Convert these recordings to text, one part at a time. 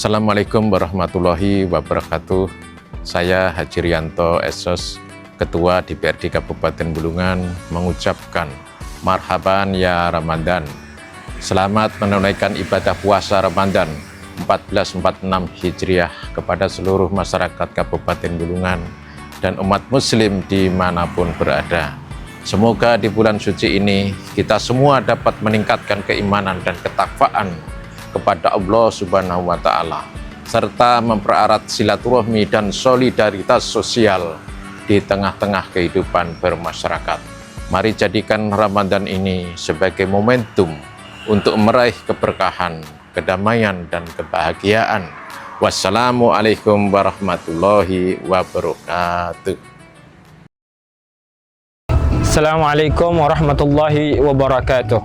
Assalamualaikum warahmatullahi wabarakatuh. Saya Haji Rianto Esos, Ketua DPRD Kabupaten Bulungan, mengucapkan marhaban ya Ramadan. Selamat menunaikan ibadah puasa Ramadan 1446 Hijriah kepada seluruh masyarakat Kabupaten Bulungan dan umat muslim dimanapun berada. Semoga di bulan suci ini kita semua dapat meningkatkan keimanan dan ketakwaan kepada Allah Subhanahu wa Ta'ala, serta mempererat silaturahmi dan solidaritas sosial di tengah-tengah kehidupan bermasyarakat. Mari jadikan Ramadan ini sebagai momentum untuk meraih keberkahan, kedamaian, dan kebahagiaan. Wassalamualaikum warahmatullahi wabarakatuh. Assalamualaikum warahmatullahi wabarakatuh.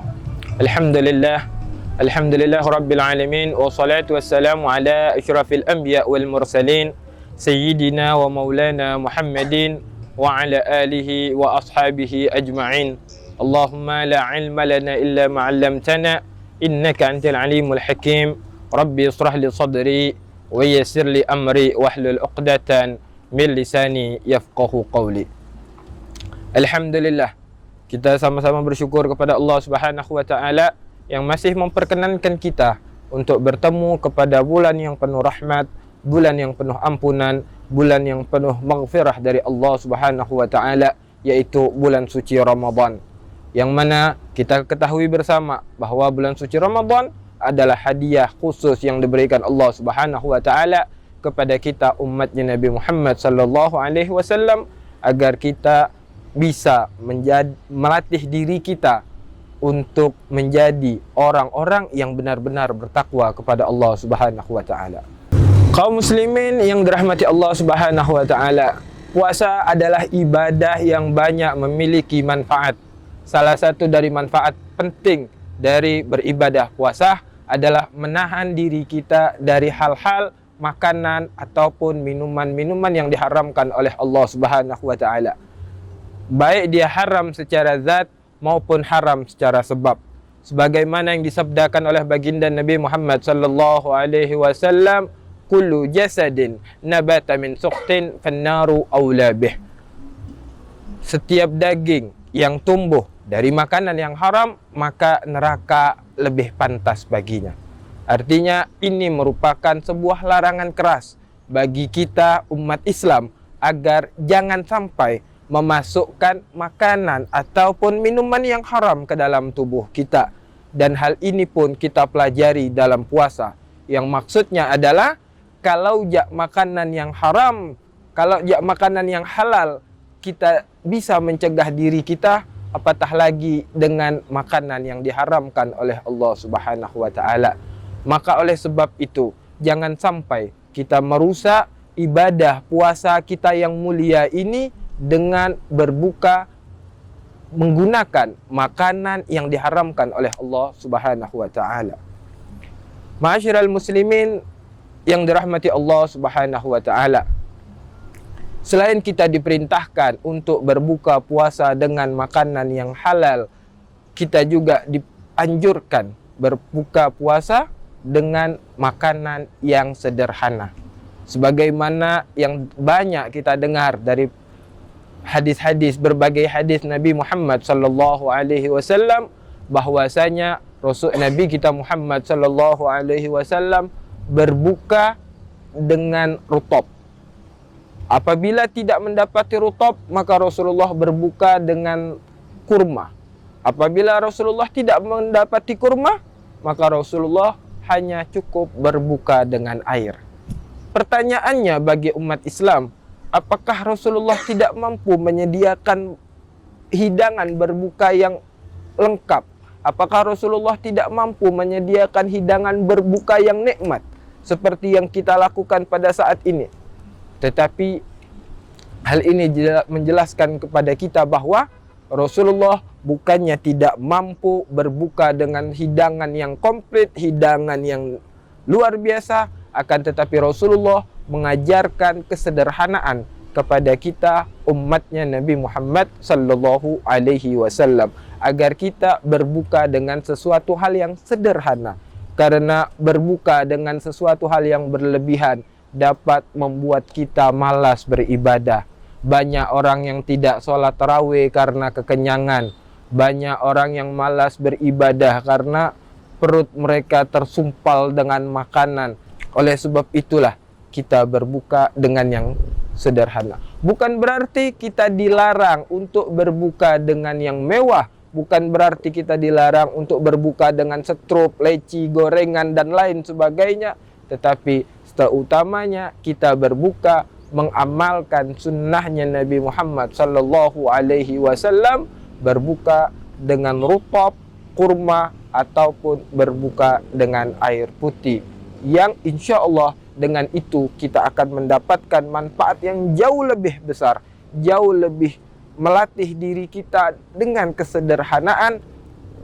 Alhamdulillah Rabbil Alamin. Wassalatu wassalamu ala asyrafil anbiya wal mursalin Sayyidina wa maulana Muhammadin wa ala alihi wa ashabihi ajma'in. Allahumma la ilma lana illa ma'allamtana innaka antal alimul hakim. Rabbi israh li sadri wa yassir li amri wahlul uqdatan min lisani yafqahu qawli. Alhamdulillah, kita sama-sama bersyukur kepada Allah Subhanahu wa Ta'ala yang masih memperkenankan kita untuk bertemu kepada bulan yang penuh rahmat, bulan yang penuh ampunan, bulan yang penuh maghfirah dari Allah Subhanahu wa Ta'ala, yaitu bulan suci Ramadan. Yang mana kita ketahui bersama bahwa bulan suci Ramadan adalah hadiah khusus yang diberikan Allah Subhanahu wa Ta'ala kepada kita umatnya Nabi Muhammad sallallahu alaihi wasallam, agar kita bisa melatih diri kita untuk menjadi orang-orang yang benar-benar bertakwa kepada Allah Subhanahu wa Ta'ala. Kaum muslimin yang dirahmati Allah Subhanahu wa Ta'ala, puasa adalah ibadah yang banyak memiliki manfaat. Salah satu dari manfaat penting dari beribadah puasa adalah menahan diri kita dari hal-hal makanan ataupun minuman-minuman yang diharamkan oleh Allah Subhanahu wa Ta'ala, baik dia haram secara zat maupun haram secara sebab. Sebagaimana yang disabdakan oleh baginda Nabi Muhammad sallallahu alaihi wasallam, kullu jasadin nabata min sukhtin fannaru aula bih. Setiap daging yang tumbuh dari makanan yang haram, maka neraka lebih pantas baginya. Artinya ini merupakan sebuah larangan keras bagi kita umat Islam agar jangan sampai memasukkan makanan ataupun minuman yang haram ke dalam tubuh kita. Dan hal ini pun kita pelajari dalam puasa, yang maksudnya adalah kalau makanan yang haram, kalau makanan yang halal kita bisa mencegah diri kita, apatah lagi dengan makanan yang diharamkan oleh Allah Subhanahu wa Ta'ala. Maka oleh sebab itu, jangan sampai kita merusak ibadah puasa kita yang mulia ini dengan berbuka menggunakan makanan yang diharamkan oleh Allah Subhanahu wa Ta'ala. Ma'asyiral muslimin yang dirahmati Allah Subhanahu wa Ta'ala, selain kita diperintahkan untuk berbuka puasa dengan makanan yang halal, kita juga dianjurkan berbuka puasa dengan makanan yang sederhana. Sebagaimana yang banyak kita dengar dari hadis-hadis, berbagai hadis Nabi Muhammad sallallahu alaihi wasallam, bahwasanya Nabi kita Muhammad sallallahu alaihi wasallam berbuka dengan rutab. Apabila tidak mendapati rutab, maka Rasulullah berbuka dengan kurma. Apabila Rasulullah tidak mendapati kurma, maka Rasulullah hanya cukup berbuka dengan air. Pertanyaannya bagi umat Islam, apakah Rasulullah tidak mampu menyediakan hidangan berbuka yang lengkap? Apakah Rasulullah tidak mampu menyediakan hidangan berbuka yang nikmat seperti yang kita lakukan pada saat ini? Tetapi hal ini menjelaskan kepada kita bahwa Rasulullah bukannya tidak mampu berbuka dengan hidangan yang komplit, hidangan yang luar biasa, akan tetapi Rasulullah mengajarkan kesederhanaan kepada kita umatnya Nabi Muhammad sallallahu alaihi wasallam, agar kita berbuka dengan sesuatu hal yang sederhana, Karena berbuka dengan sesuatu hal yang berlebihan dapat membuat kita malas beribadah. Banyak orang yang tidak sholat tarawih karena kekenyangan. Banyak orang yang malas beribadah karena perut mereka tersumpal dengan makanan. Oleh sebab itulah kita berbuka dengan yang sederhana. Bukan berarti kita dilarang untuk berbuka dengan yang mewah. Bukan berarti kita dilarang untuk berbuka dengan setrup, leci, gorengan, dan lain sebagainya. Tetapi seutamanya kita berbuka mengamalkan sunnahnya Nabi Muhammad sallallahu alaihi wasallam, berbuka dengan rutop, kurma, ataupun berbuka dengan air putih, yang insya Allah dengan itu kita akan mendapatkan manfaat yang jauh lebih besar, jauh lebih melatih diri kita dengan kesederhanaan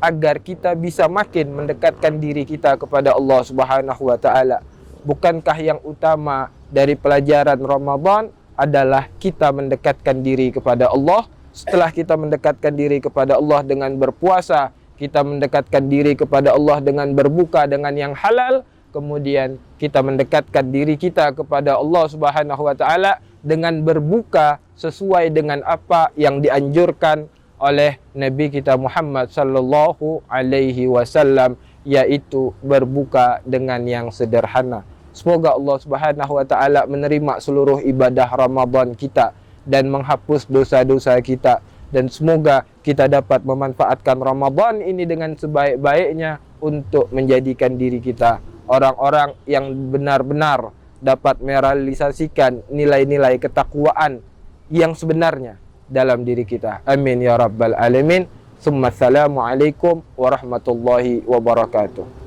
agar kita bisa makin mendekatkan diri kita kepada Allah Subhanahu wa taala. Bukankah yang utama dari pelajaran Ramadan adalah kita mendekatkan diri kepada Allah? Setelah kita mendekatkan diri kepada Allah dengan berpuasa, kita mendekatkan diri kepada Allah dengan berbuka dengan yang halal, kemudian kita mendekatkan diri kita kepada Allah Subhanahu wa taala dengan berbuka sesuai dengan apa yang dianjurkan oleh Nabi kita Muhammad sallallahu alaihi wasallam, yaitu berbuka dengan yang sederhana. Semoga Allah Subhanahu wa taala menerima seluruh ibadah Ramadan kita dan menghapus dosa-dosa kita, dan semoga kita dapat memanfaatkan Ramadan ini dengan sebaik-baiknya untuk menjadikan diri kita orang-orang yang benar-benar dapat merealisasikan nilai-nilai ketakwaan yang sebenarnya dalam diri kita. Amin ya rabbal alamin. Assalamualaikum warahmatullahi wabarakatuh.